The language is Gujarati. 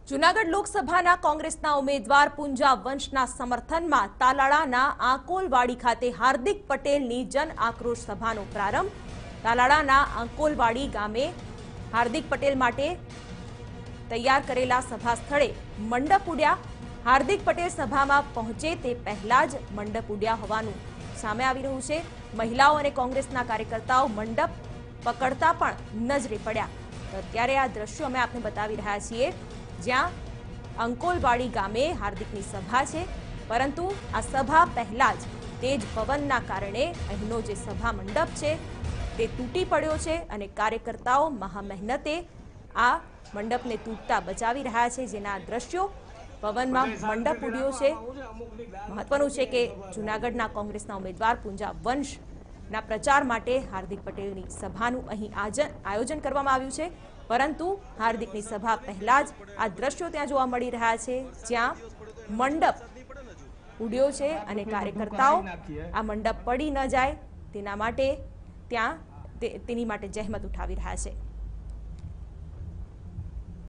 જૂનાગઢ લોકસભાના કોંગ્રેસના ઉમેદવાર પુંજા વંશના સમર્થનમાં તાલાળાના આંકોલવાડી ખાતે હાર્દિક પટેલની જન આક્રોશ સભાનો પ્રારંભ। તાલાળાના આંકોલવાડી ગામે હાર્દિક પટેલ માટે તૈયાર કરેલા સભા સ્થળે મંડપ ઉડ્યા। હાર્દિક પટેલ સભામાં પહોંચે તે પહેલા જ મંડપ ઉડ્યા હોવાનું સામે આવી રહ્યું છે। મહિલાઓ અને કોંગ્રેસના કાર્યકર્તાઓ મંડપ પકડતા પણ નજરે પડ્યા। તો અત્યારે આ દ્રશ્યો અમે આપને બતાવી રહ્યા છીએ, જ્યાં અંકોલવાડી ગામે હાર્દિકની સભા છે, પરંતુ આ સભા પહેલા જ તેજ પવનના કારણે અહીંનો જે સભા મંડપ છે તે તૂટી પડ્યો છે અને કાર્યકર્તાઓ મહામહેનતે આ મંડપને તૂટતા બચાવી રહ્યા છે, જેના દ્રશ્યો પવનમાં મંડપ ઉડ્યો છે। મહત્વનું છે કે જૂનાગઢના કોંગ્રેસના ઉમેદવાર પુંજા વંશના પ્રચાર માટે હાર્દિક પટેલની સભાનું અહીં આયોજન કરવામાં આવ્યું છે, પરંતુ હાર્દિકની સભા પહેલા જ આ દ્રશ્યો ત્યાં જોવા મળી રહ્યા છે, જ્યાં મંડપ ઉડ્યો છે અને કાર્યકર્તાઓ આ મંડપ પડી ન જાય તેના માટે તેની માટે જહેમત ઉઠાવી રહ્યા છે।